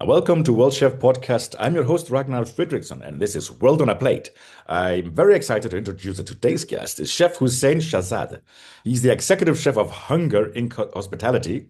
Welcome to World Chef Podcast. I'm your host, Ragnar Fredriksson, and this is World on a Plate. I'm very excited to introduce today's guest, is Chef Hussain Shahzad. He's the executive chef of Hunger in Hospitality,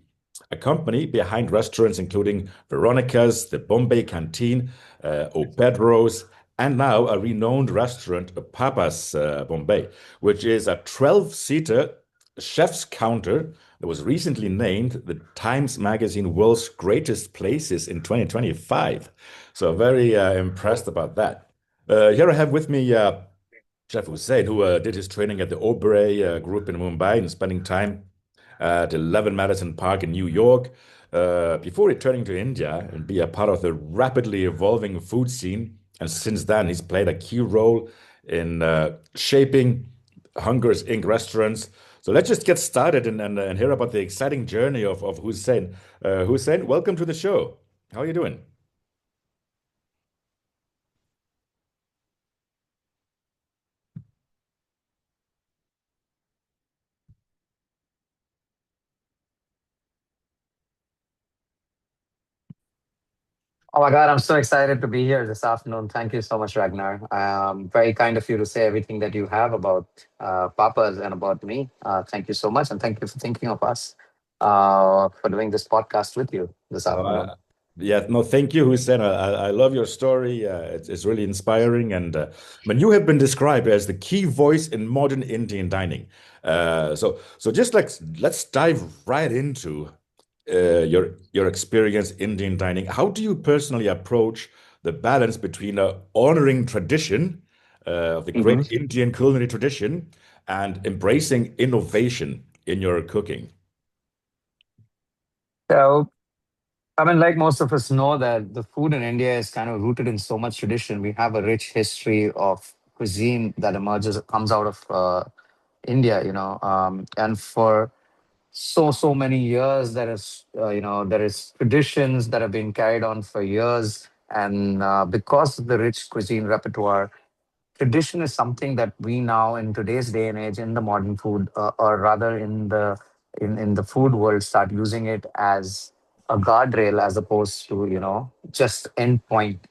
a company behind restaurants including Veronica's, the Bombay Canteen, Oberoi, and now a renowned restaurant, Papa's Bombay, which is a 12-seater chef's counter that was recently named the Times Magazine World's Greatest Places in 2025. So very impressed about that. Here I have with me Chef Hussein, who did his training at the Oberoi Group in Mumbai and spending time at 11 Madison Park in New York before returning to India and be a part of the rapidly evolving food scene. And since then, he's played a key role in shaping Hunger's Inc. restaurants. So let's just get started and hear about the exciting journey of Hussein. Hussein, welcome to the show. How are you doing? Oh my God, I'm so excited to be here this afternoon. Thank you so much, Ragnar. Very kind of you to say everything that you have about Papa's and about me. Thank you so much. And thank you for thinking of us for doing this podcast with you this Oh, afternoon. yeah, no, thank you, Hussein. I love your story. It's really inspiring. And when you have been described as the key voice in modern Indian dining. So just like let's dive right into your experience Indian dining. How do you personally approach the balance between honoring tradition of the great hmm Indian culinary tradition and embracing innovation in your cooking? So, I mean, like most of us know that the food in India is kind of rooted in so much tradition. We have a rich history of cuisine that comes out of India, and for so many years there is traditions that have been carried on for years, and because of the rich cuisine repertoire, tradition is something that we now in today's day and age in the modern food, or rather in the food world, start using it as a guardrail as opposed to just end point.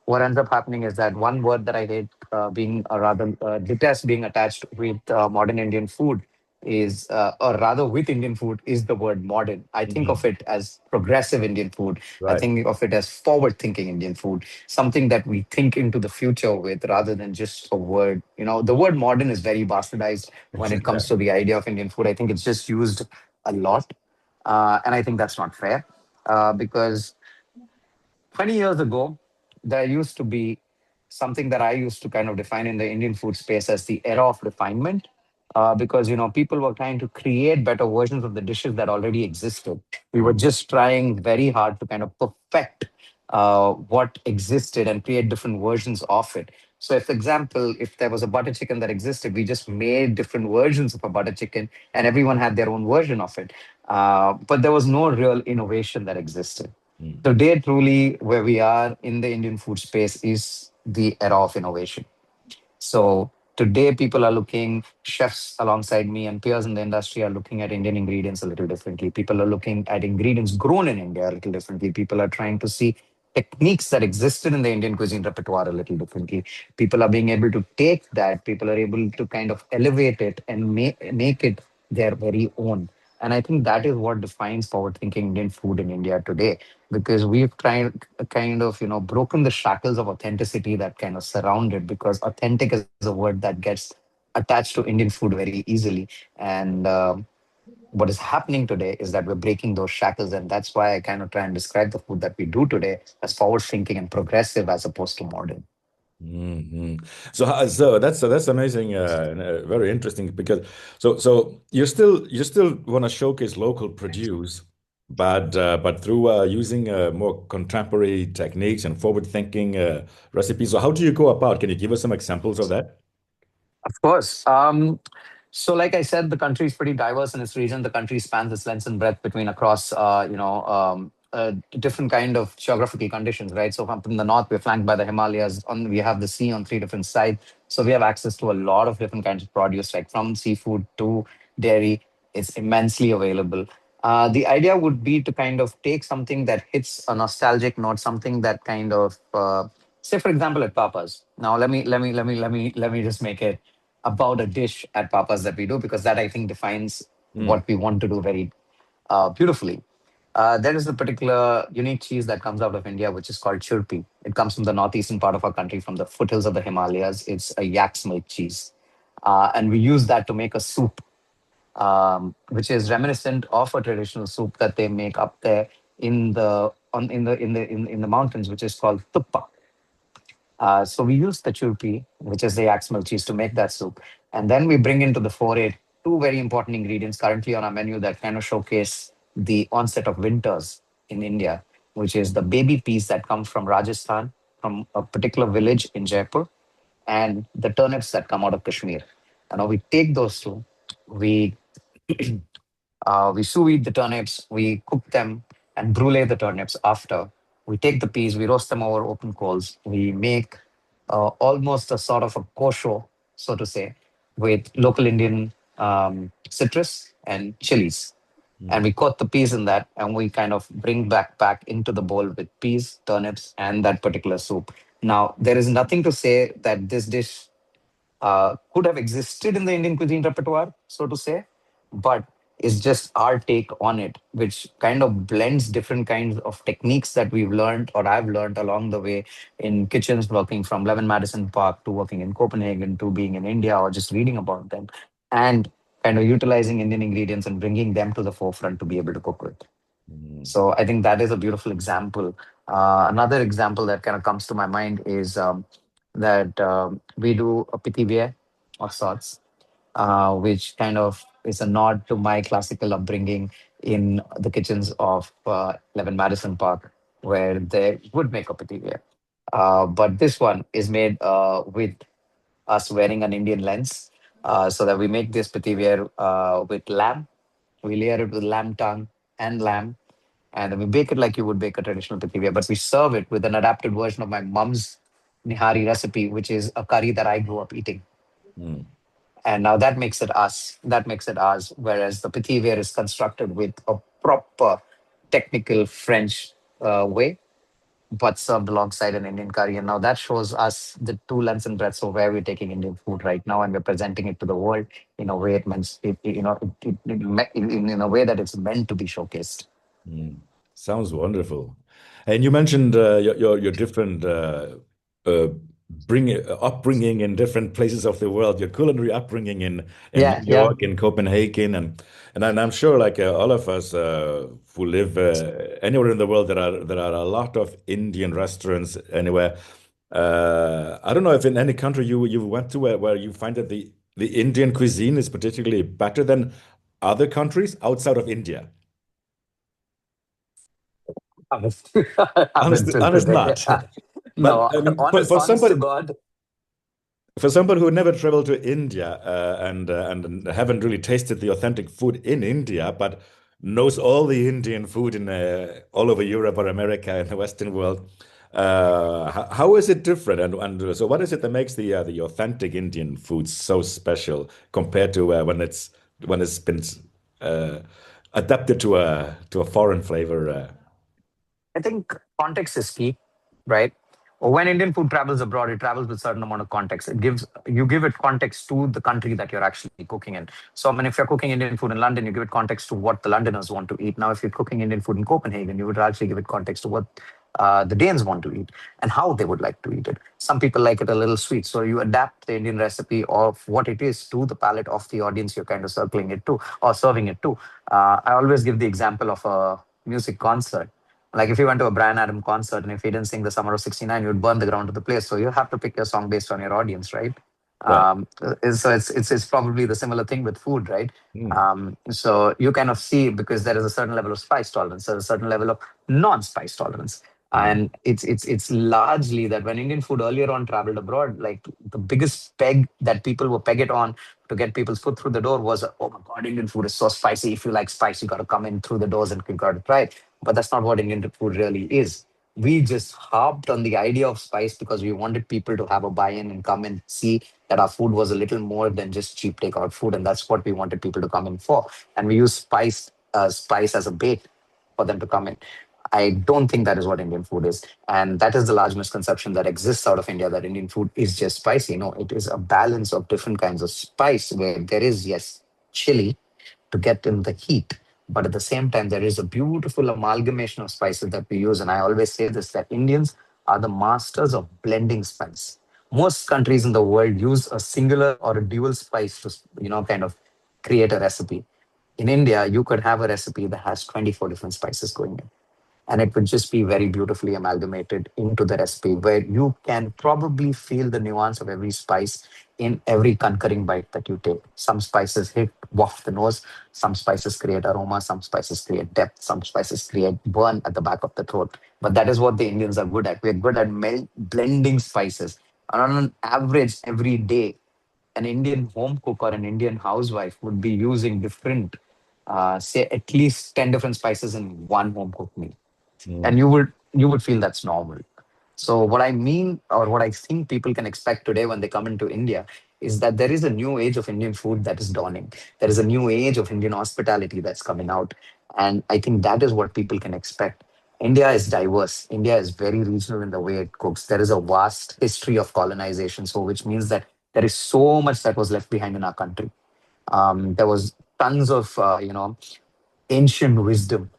What ends up happening is that one word that I hate being, or rather detest being attached with modern Indian food is, or rather with Indian food, is the word modern. I think of Mhm. it as progressive Indian food. I Right. think of it as forward thinking Indian food, something that we think into the future with rather than just a word. The word modern is very bastardized when it comes to the idea of Indian food. I think it's just used a lot. And I think that's not fair because 20 years ago, there used to be something that I used to kind of define in the Indian food space as the era of refinement. Because people were trying to create better versions of the dishes that already existed. We were Mhm. just trying very hard to kind of perfect what existed and create different versions of it. So, if example, if there was a butter chicken that existed, we just made different versions of a butter chicken, and everyone had their own version of it. But there was no real innovation that existed. Mhm. Today, truly, where we are in the Indian food space is the era of innovation. So today, people are looking, chefs alongside me and peers in the industry are looking at Indian ingredients a little differently. People are looking at ingredients grown in India a little differently. People are trying to see techniques that existed in the Indian cuisine repertoire a little differently. People are being able to take that, people are able to kind of elevate it and make it their very own. And I think that is what defines forward thinking Indian food in India today, because we've tried kind of broken the shackles of authenticity that kind of surround it, because authentic is a word that gets attached to Indian food very easily. And what is happening today is that we're breaking those shackles, and that's why I kind of try and describe the food that we do today as forward thinking and progressive as opposed to modern. Hmm. So that's amazing and very interesting because so you still want to showcase local produce, but through using more contemporary techniques and forward thinking recipes. So how do you go about? Can you give us some examples of that? Of course. So, like I said, the country is pretty diverse in its region. The country spans its length and breadth between across, different kind of geographical conditions, right? So, from the north, we're flanked by the Himalayas. We have the sea on three different sides. So, we have access to a lot of different kinds of produce, like from seafood to dairy. It's immensely available. The idea would be to kind of take something that hits a nostalgic note, something that kind of, say, for example, at Papa's. Now, let me just make it about a dish at Papa's that we do, because that I think defines Mm, what we want to do very beautifully. There is a particular unique cheese that comes out of India, which is called churpi. It comes from the northeastern part of our country, from the foothills of the Himalayas. It's a yak's milk cheese, and we use that to make a soup, which is reminiscent of a traditional soup that they make up there in the mountains, which is called tuppa. So we use the churpi, which is the axmal cheese, to make that soup, and then we bring into the foray two very important ingredients currently on our menu that kind of showcase the onset of winters in India, which is the baby peas that come from Rajasthan, from a particular village in Jaipur, and the turnips that come out of Kashmir. And now we take those two, we we sous vide the turnips, we cook them and brulee the turnips after. We take the peas, we roast them over open coals. We make almost a sort of a kosho, so to say, with local Indian citrus and chilies. And mm, we coat the peas in that, and we kind of bring back into the bowl with peas, turnips, and that particular soup. Now, there is nothing to say that this dish could have existed in the Indian cuisine repertoire, so to say, but it's just our take on it, which kind of blends different kinds of techniques that we've learned or I've learned along the way in kitchens, working from Eleven Madison Park to working in Copenhagen to being in India or just reading about them, and kind of utilizing Indian ingredients and bringing them to the forefront to be able to cook with. mm, So I think that is a beautiful example. Another example that kind of comes to my mind is that we do a pithivier of sorts, which kind of is a nod to my classical upbringing in the kitchens of Eleven Madison Park, where they would make a pithivier. But this one is made with us wearing an Indian lens, so that we make this pithivier with lamb. We layer it with lamb tongue and lamb, and then we bake it like you would bake a traditional pithiviya, but we serve it with an adapted version of my mom's nihari recipe, which is a curry that I grew up eating. mm, And now that makes it us. That makes it ours. Whereas the pithiviya is constructed with a proper technical French way, but served alongside an Indian curry. And now that shows us the two lengths and breadths of where we're taking Indian food right now, and we're presenting it to the world in a way in a way that it's meant to be showcased. mm. Sounds wonderful. And you mentioned your different uh, upbringing in different places of the world, your culinary upbringing in New Yeah, yeah. York, in Copenhagen, and I'm sure like all of us who live anywhere in the world, there are a lot of Indian restaurants anywhere. I don't know if in any country you went to where you find that the Indian cuisine is particularly better than other countries outside of India. Honest, Honest, honest till honest today. not. But No, I mean, honest, honest to God. for somebody who never traveled to India and haven't really tasted the authentic food in India, but knows all the Indian food in all over Europe or America and the Western world, how is it different? And so, what is it that makes the authentic Indian food so special compared to when it's been uh, adapted to a foreign flavor? I think context is key, right? When Indian food travels abroad, it travels with certain amount of context. It gives you give it context to the country that you're actually cooking in. So, I mean, if you're cooking Indian food in London, you give it context to what the Londoners want to eat. Now, if you're cooking Indian food in Copenhagen, you would actually give it context to what the Danes want to eat and how they would like to eat it. Some people like it a little sweet, so you adapt the Indian recipe of what it is to the palate of the audience you're kind of circling it to or serving it to. I always give the example of a music concert. Like if you went to a Brian Adam concert and if he didn't sing the Summer of '69, you'd burn the ground to the place. So you have to pick your song based on your audience, right? Right. So it's probably the similar thing with food, right? Mm, So you kind of see, because there is a certain level of spice tolerance, there's a certain level of non-spice tolerance, mm, and it's largely that when Indian food earlier on traveled abroad, like the biggest peg that people were peg it on to get people's foot through the door was, oh my God, Indian food is so spicy. If you like spice, you got to come in through the doors and you got to try it. But that's not what Indian food really is. We just harped on the idea of spice because we wanted people to have a buy-in and come and see that our food was a little more than just cheap takeout food, and that's what we wanted people to come in for. And we use spice spice as a bait for them to come in. I don't think that is what Indian food is. And that is the large misconception that exists out of India, that Indian food is just spicy. No, it is a balance of different kinds of spice where there is, yes, chili to get in the heat. But at the same time, there is a beautiful amalgamation of spices that we use. And I always say this, that Indians are the masters of blending spice. Most countries in the world use a singular or a dual spice to, kind of create a recipe. In India, you could have a recipe that has 24 different spices going in, and it would just be very beautifully amalgamated into the recipe, where you can probably feel the nuance of every spice in every concurring bite that you take. Some spices hit waft the nose, some spices create aroma, some spices create depth, some spices create burn at the back of the throat. But that is what the Indians are good at. We're good at blending spices. And on an average, every day, an Indian home cook or an Indian housewife would be using different, say, at least 10 different spices in one home cooked meal, and Mm, you would feel that's normal. So what I mean, or what I think people can expect today when they come into India, is that there is a new age of Indian food that is dawning. There is a new age of Indian hospitality that's coming out, and I think that is what people can expect. India is diverse. India is very regional in the way it cooks. There is a vast history of colonization, so which means that there is so much that was left behind in our country. There was tons of ancient wisdom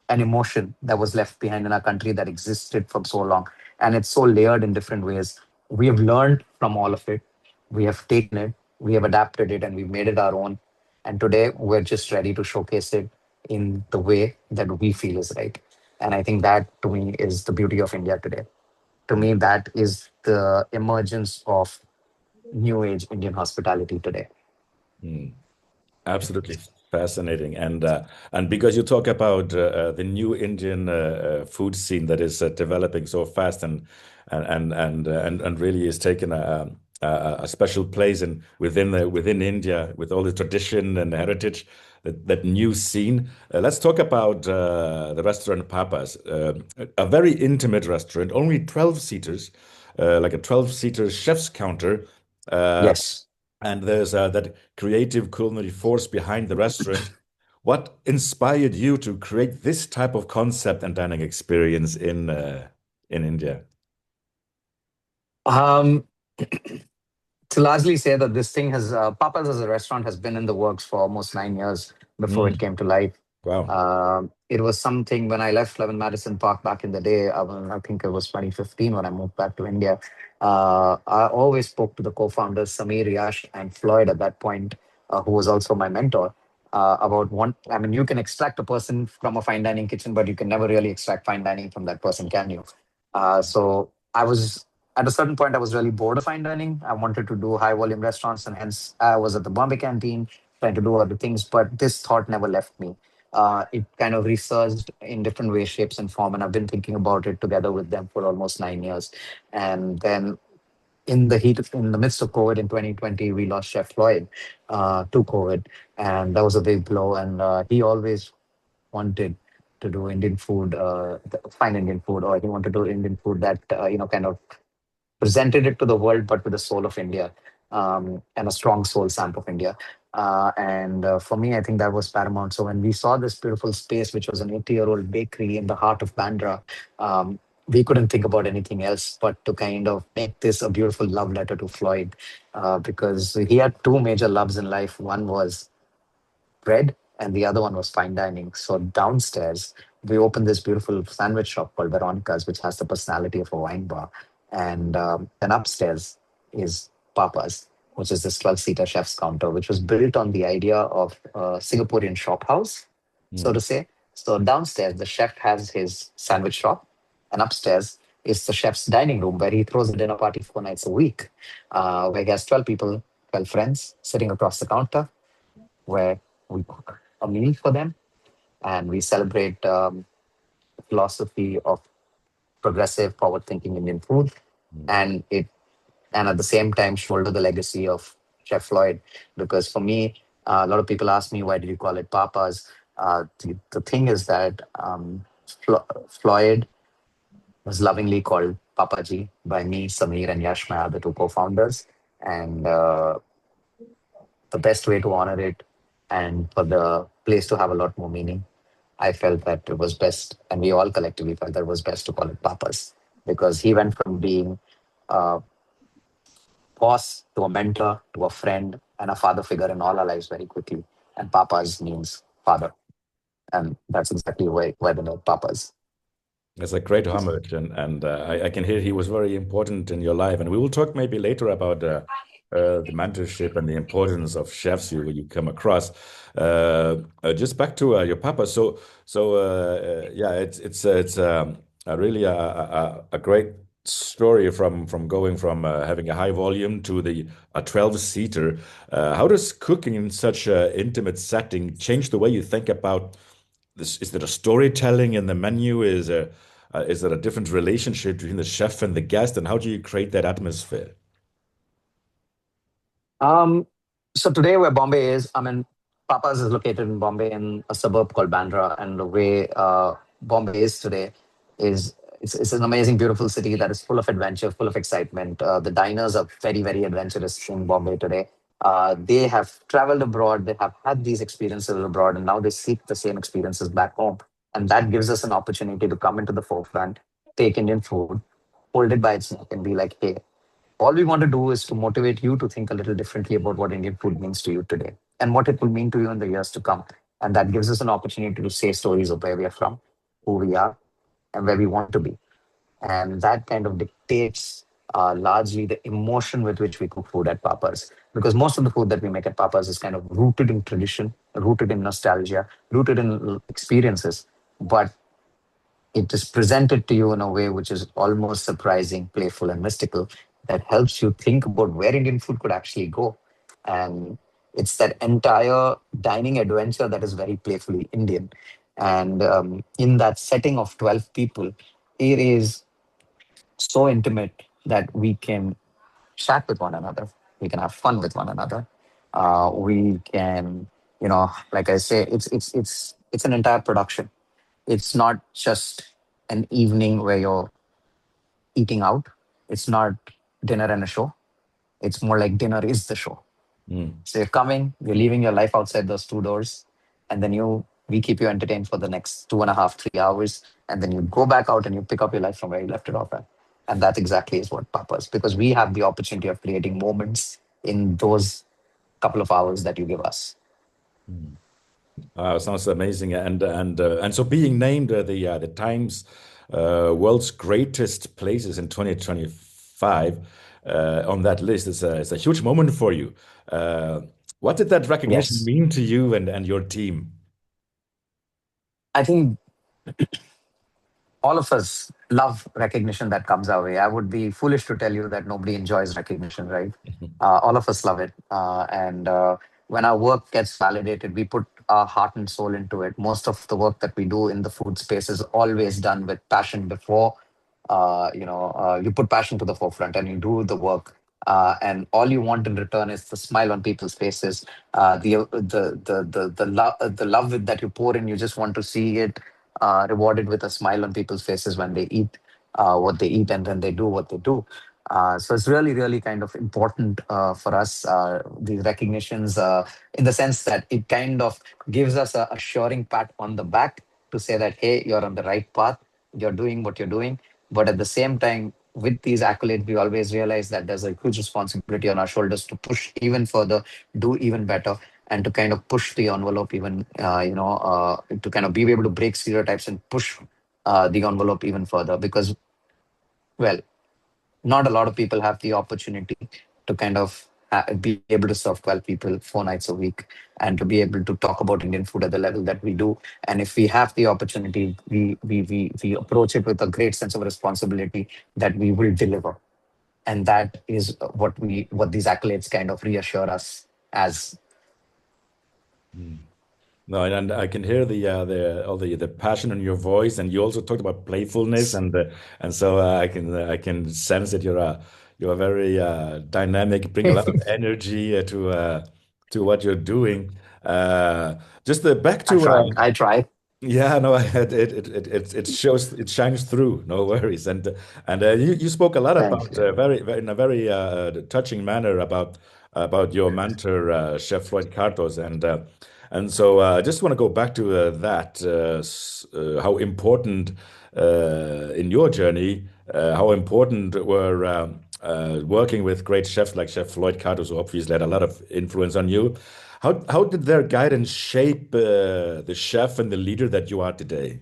an emotion that was left behind in our country that existed for so long. And it's so layered in different ways. We have learned from all of it. We have taken it, we have adapted it, and we've made it our own. And today we're just ready to showcase it in the way that we feel is right. And I think that to me is the beauty of India today. To me, mm, that is the emergence of new age Indian hospitality today. mm. Absolutely fascinating. And because you talk about the new Indian food scene that is developing so fast and really is taking a special place in within India with all the tradition and heritage, that new scene. Let's talk about the restaurant Papa's, a very intimate restaurant, only 12 seaters, like a 12-seater chef's counter. Uh, Yes. and there's that creative culinary force behind the restaurant. What inspired you to create this type of concept and dining experience in India? Um, to largely say that this thing has Papa's as a restaurant has been in the works for almost 9 years before it Mm, came to life. wow. It was something when I left Eleven Madison Park back in the day. I think it was 2015 when I moved back to India. I always spoke to the co-founders Samir, Yash, and Floyd at that point, who was also my mentor. About one, I mean, you can extract a person from a fine dining kitchen, but you can never really extract fine dining from that person, can you? So I was at a certain point, I was really bored of fine dining. I wanted to do high volume restaurants, and hence I was at the Bombay canteen trying to do other things. But this thought never left me. It kind of resurged in different ways, shapes, and form, and I've been thinking about it together with them for almost 9 years. And then in the midst of COVID in 2020, we lost Chef Floyd to COVID, and that was a big blow. And he always wanted to do Indian food, fine Indian food, or he wanted to do Indian food that kind of presented it to the world, but with the soul of India, and a strong soul stamp of India. And for me, I think that was paramount. So when we saw this beautiful space, which was an 80-year-old bakery in the heart of Bandra, um, we couldn't think about anything else but to kind of make this a beautiful love letter to Floyd, because he had two major loves in life. One was bread, and the other one was fine dining. So downstairs, we opened this beautiful sandwich shop called Veronica's, which has the personality of a wine bar. And then upstairs is Papa's, which is this 12-seater chef's counter, which was built on the idea of a Singaporean shop house, so Mm, to say. So downstairs, the chef has his sandwich shop, and upstairs is the chef's dining room where he throws a dinner party 4 nights a week, where he has 12 people, 12 friends sitting across the counter, where we cook a meal for them, and we celebrate the philosophy of progressive, forward-thinking Indian food, mm, and it and at the same time shoulder the legacy of Chef Floyd. Because for me, a lot of people ask me why did you call it Papa's. The thing is that Floyd was lovingly called Papaji by me, Samir, and Yash, my other two co-founders, and the best way to honor it and for the place to have a lot more meaning, I felt that it was best, and we all collectively felt that it was best to call it Papa's, because he went from being a boss to a mentor to a friend and a father figure in all our lives very quickly. And Papa's means father. And that's exactly why the name Papa's. It's a great homage, and I can hear he was very important in your life. And we will talk maybe later about the mentorship and the importance of chefs you come across. Just back to your papa. Yeah, it's a really a great story from going from having a high volume to the a 12-seater. How does cooking in such an intimate setting change the way you think about this? Is there a storytelling in the menu? Is there a different relationship between the chef and the guest? And how do you create that atmosphere? Um, so today where Bombay is, I mean, Papa's is located in Bombay in a suburb called Bandra, and the way Bombay is today is it's an amazing, beautiful city that is full of adventure, full of excitement. The diners are very, very adventurous in Bombay today. They have traveled abroad, they have had these experiences abroad, and now they seek the same experiences back home. And that gives us an opportunity to come into the forefront, take Indian food, hold it by its neck, and be like, hey, all we want to do is to motivate you to think a little differently about what Indian food means to you today and what it will mean to you in the years to come. And that gives us an opportunity to say stories of where we are from, who we are, and where we want to be. And that kind of dictates largely the emotion with which we cook food at Papa's. Because most of the food that we make at Papa's is kind of rooted in tradition, rooted in nostalgia, rooted in experiences. But it is presented to you in a way which is almost surprising, playful, and mystical that helps you think about where Indian food could actually go. And it's that entire dining adventure that is very playfully Indian. And in that setting of 12 people, it is so intimate that we can chat with one another, we can have fun with one another. We can, like I say, it's an entire production. It's not just an evening where you're eating out. It's not dinner and a show. It's more like dinner is the show. Mm. So you're coming, you're leaving your life outside those two doors, and then we keep you entertained for the next 2.5, 3 hours, and then you go back out and you pick up your life from where you left it off at. And that exactly is what Papa's, because we have the opportunity of creating moments in those couple of hours that you give us. Mm. Sounds amazing. And so being named the Times world's greatest places in 2025 on that list is a huge moment for you. Uh, what did that recognition Yes. mean to you and your team? I think all of us love recognition that comes our way. I would be foolish to tell you that nobody enjoys recognition, right? All of us love it. And when our work gets validated, we put our heart and soul into it. Most of the work that we do in the food space is always done with passion before. You put passion to the forefront and you do the work. And all you want in return is the smile on people's faces, the love that you pour in. You just want to see it rewarded with a smile on people's faces when they eat what they eat and then they do what they do. So it's really, really kind of important for us, these recognitions, in the sense that it kind of gives us a assuring pat on the back to say that, hey, you're on the right path, you're doing what you're doing. But at the same time, with these accolades, we always realize that there's a huge responsibility on our shoulders to push even further, do even better, and to kind of push the envelope even, to kind of be able to break stereotypes and push the envelope even further. Because, well, not a lot of people have the opportunity to kind of be able to serve 12 people 4 nights a week and to be able to talk about Indian food at the level that we do. And if we have the opportunity, we approach it with a great sense of responsibility that we will deliver. And that is what these accolades kind of reassure us as. Mm. No, and I can hear the all the passion in your voice, and you also talked about playfulness, and so I can sense that you're very dynamic, bring a lot of energy to what you're doing. Just back I to try. I try. yeah, no, it shows, it shines through. No worries, and you spoke a lot Thank about you. very in a very touching manner about your mentor, Chef Floyd Cartos, And so I just want to go back to that, how important in your journey, how important were working with great chefs like Chef Floyd Cardos, who obviously had a lot of influence on you. How did their guidance shape the chef and the leader that you are today?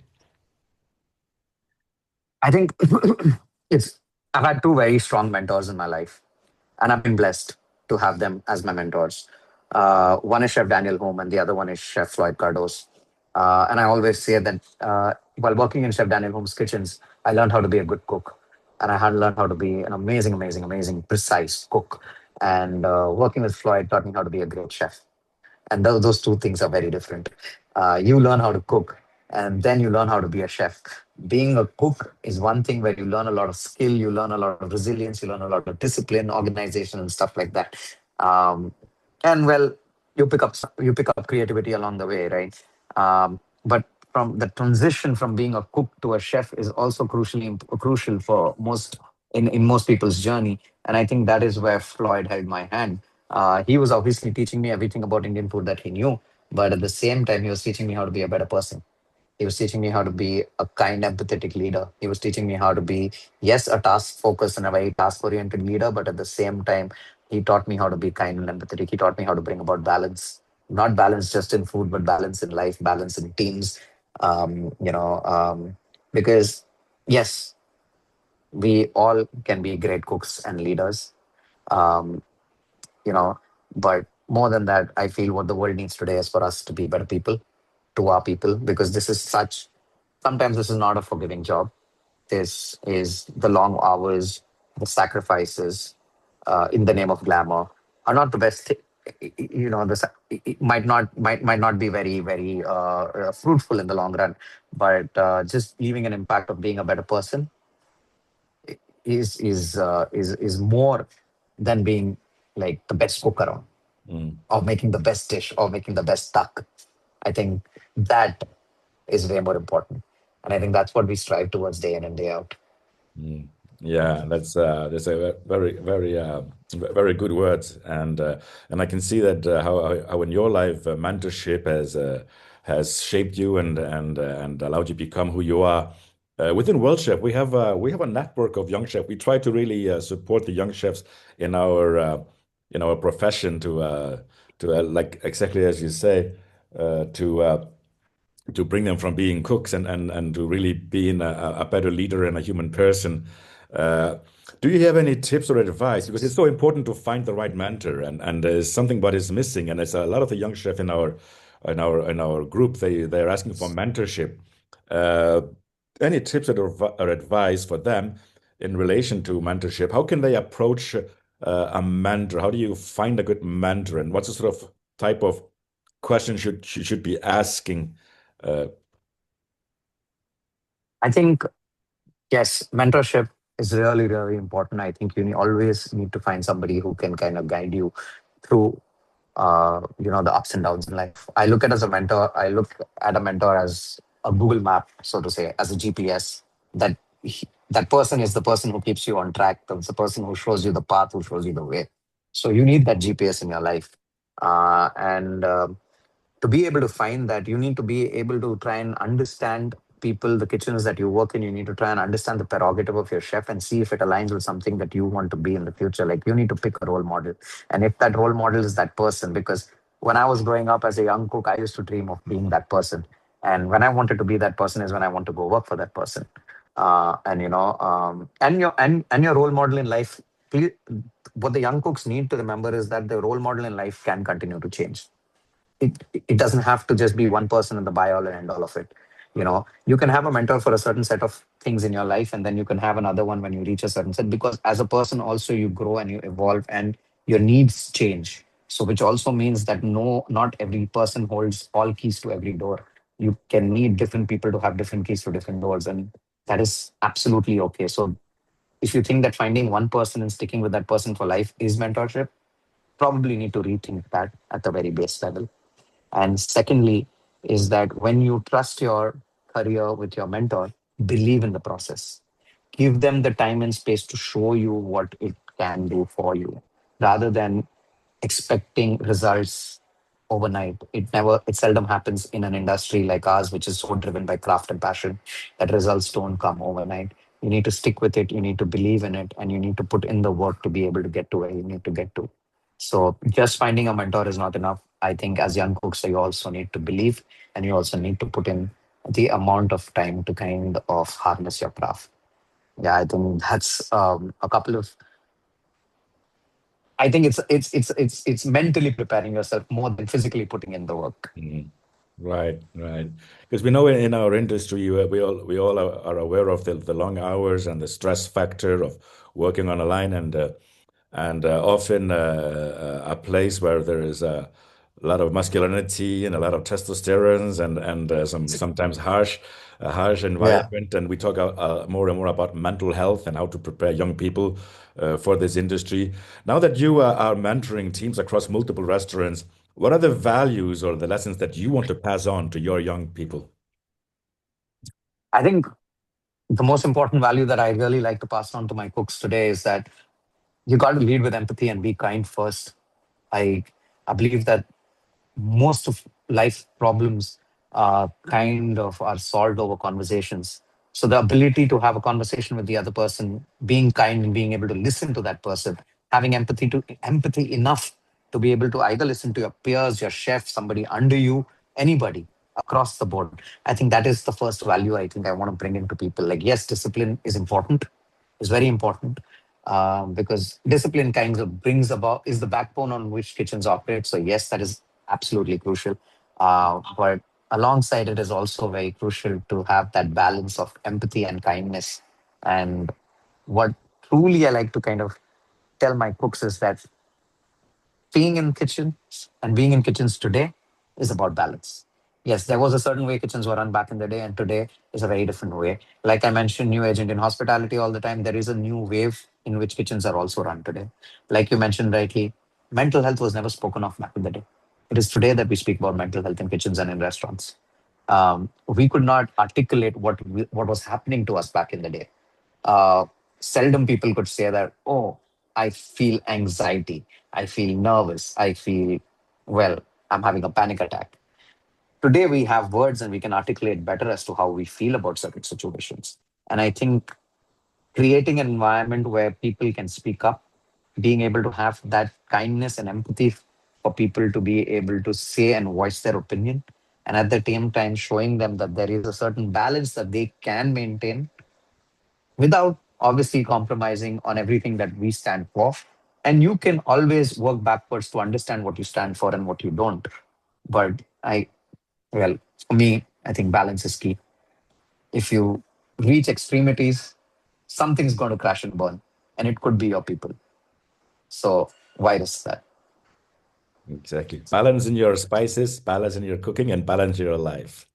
I think it's I've had two very strong mentors in my life, and I've been blessed to have them as my mentors. One is Chef Daniel Home, and the other one is Chef Floyd Cardos. And I always say that while working in Chef Daniel Home's kitchens, I learned how to be a good cook, and I had learned how to be an amazing, amazing, amazing, precise cook. And working with Floyd taught me how to be a great chef, and those two things are very different. You learn how to cook, and then you learn how to be a chef. Being a cook is one thing where you learn a lot of skill, you learn a lot of resilience, you learn a lot of discipline, organization, and stuff like that. um, and well, you pick up creativity along the way, right? But from the transition from being a cook to a chef is also crucial for most in most people's journey. And I think that is where Floyd held my hand. He was obviously teaching me everything about Indian food that he knew, but at the same time, he was teaching me how to be a better person. He was teaching me how to be a kind, empathetic leader. He was teaching me how to be, yes, a task focused and a very task oriented leader, but at the same time, he taught me how to be kind and empathetic. He taught me how to bring about balance, not balance just in food, but balance in life, balance in teams. Because yes, we all can be great cooks and leaders. Um, you know but more than that, I feel what the world needs today is for us to be better people to our people, because this is such sometimes this is not a forgiving job. This is the long hours, the sacrifices in the name of glamour are not the best it might not be very fruitful in the long run, but just leaving an impact of being a better person is more than being like the best cook around, Mm. or making the best dish, or making the best duck. I think that is way more important. And I think that's what we strive towards day in and day out. Mm. Yeah, that's a very good words, and I can see that how in your life mentorship has shaped you and allowed you to become who you are. Within World Chef, we have a network of young chefs. We try to really support the young chefs in our profession to like exactly as you say, to bring them from being cooks and to really being a better leader and a human person. Uh, do you have any tips or advice? Because it's so important to find the right mentor, and there's something what is missing, and it's a lot of the young chef in our group. They're asking for mentorship. Uh, any tips or advice for them in relation to mentorship? How can they approach a mentor? How do you find a good mentor, and what's the sort of type of question should be asking? Uh, I think, yes, mentorship is really, really important. I think always need to find somebody who can kind of guide you through the ups and downs in life. I look at a mentor as a Google map, so to say, as a GPS. That person is the person who keeps you on track. That's the person who shows you the path, who shows you the way. So you need that GPS in your life. And To be able to find that, you need to be able to try and understand people, the kitchens that you work in. You need to try and understand the prerogative of your chef and see if it aligns with something that you want to be in the future. Like, you need to pick a role model, and if that role model is that person, because when I was growing up as a young cook, I used to dream of being that person, and when I wanted to be that person is when I want to go work for that person. And your role model in life, please, what the young cooks need to remember is that the role model in life can continue to change. It doesn't have to just be one person in the buy all and end all of it. You can have a mentor for a certain set of things in your life, and then you can have another one when you reach a certain set, because as a person also you grow and you evolve and your needs change. So which also means that no, not every person holds all keys to every door. You can need different people to have different keys to different doors, and that is absolutely okay. So if you think that finding one person and sticking with that person for life is mentorship, probably need to rethink that at the very base level. And secondly, is that when you trust your career with your mentor, believe in the process. Give them the time and space to show you what it can do for you, rather than expecting results overnight. It seldom happens in an industry like ours, which is so driven by craft and passion, that results don't come overnight. You need to stick with it, you need to believe in it, and you need to put in the work to be able to get to where you need to get to. So just finding a mentor is not enough. I think as young cooks, you also need to believe, and you also need to put in the amount of time to kind of harness your craft. Yeah, I think that's a couple of. I think it's mentally preparing yourself more than physically putting in the work. Mhm. Right, right. Because we know in our industry, we all are aware of the long hours and the stress factor of working on a line, and often a place where there is a lot of masculinity and a lot of testosterone and sometimes harsh Yeah. environment. And we talk more and more about mental health and how to prepare young people for this industry. Now that you are mentoring teams across multiple restaurants, what are the values or the lessons that you want to pass on to your young people? I think the most important value that I really like to pass on to my cooks today is that you got to lead with empathy and be kind first. I I believe that most of life problems kind of are solved over conversations. So the ability to have a conversation with the other person, being kind and being able to listen to that person, having empathy enough to be able to either listen to your peers, your chef, somebody under you, anybody across the board. I think that is the first value I think I want to bring into people. Like, yes, discipline is important, is very important, because discipline kind of brings about is the backbone on which kitchens operate. So yes, that is absolutely crucial. But alongside it is also very crucial to have that balance of empathy and kindness. And what truly I like to kind of tell my cooks is that being in kitchens and being in kitchens today is about balance. Yes, there was a certain way kitchens were run back in the day, and today is a very different way. Like I mentioned, new agent in hospitality all the time, there is a new wave in which kitchens are also run today. Like you mentioned rightly, mental health was never spoken of back in the day. It is today that we speak about mental health in kitchens and in restaurants. We could not articulate what was happening to us back in the day. uh, Seldom people could say that, oh, I feel anxiety, I feel nervous, I feel, well, I'm having a panic attack. Today we have words and we can articulate better as to how we feel about certain situations. And I think creating an environment where people can speak up, being able to have that kindness and empathy for people to be able to say and voice their opinion, and at the same time showing them that there is a certain balance that they can maintain without obviously compromising on everything that we stand for. And you can always work backwards to understand what you stand for and what you don't. But well, for me, I think balance is key. If you reach extremities, something's going to crash and burn, and it could be your people. So why risk that? Exactly. Balance in your spices, balance in your cooking, and balance in your life.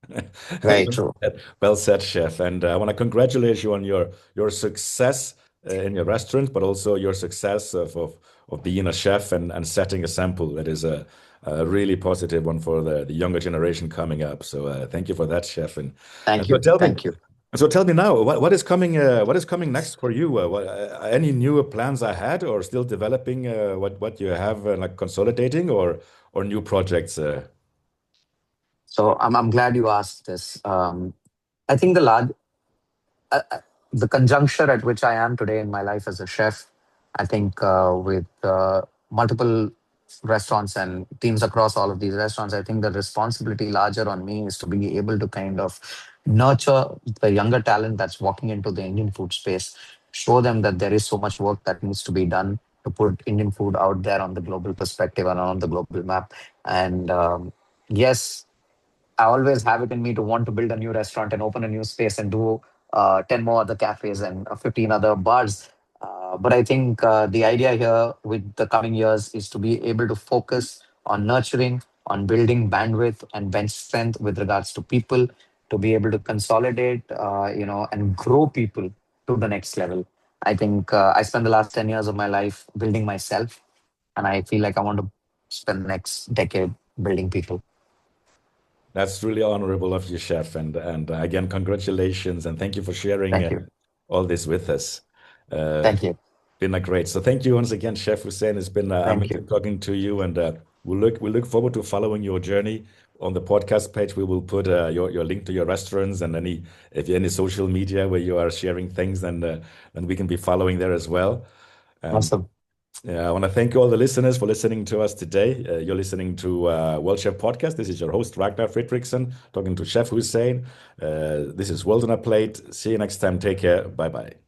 Very true. Well said, chef. And I want to congratulate you on your success in your restaurant, but also your success of being a chef and setting a sample. That is a really positive one for the younger generation coming up. So thank you for that, chef. And Thank so you. tell me, Thank you. so tell me now, what is coming next for you? Any new plans ahead, or still developing what you have, like consolidating, or new projects? So I'm glad you asked this. I think the conjuncture at which I am today in my life as a chef, I think with multiple restaurants and teams across all of these restaurants, I think the responsibility larger on me is to be able to kind of nurture the younger talent that's walking into the Indian food space, show them that there is so much work that needs to be done to put Indian food out there on the global perspective and on the global map. And yes, I always have it in me to want to build a new restaurant and open a new space and do 10 more other cafes and 15 other bars. But I think the idea here with the coming years is to be able to focus on nurturing, on building bandwidth and bench strength with regards to people, to be able to consolidate, and grow people to the next level. I think I spent the last 10 years of my life building myself, and I feel like I want to spend the next decade building people. That's really honorable of you, chef. And again, congratulations and thank you for sharing Thank you. all this with us. Uh, Thank you. Been a great. So thank you once again, Chef Hussein. It's been Thank amazing you. talking to you, and we look forward to following your journey. On the podcast page, we will put your link to your restaurants and if you any social media where you are sharing things, then we can be following there as well. And Awesome. yeah, I want to thank all the listeners for listening to us today. You're listening to World Chef Podcast. This is your host, Ragnar Fredriksson, talking to Chef Hussain. This is World on a Plate. See you next time. Take care. Bye bye.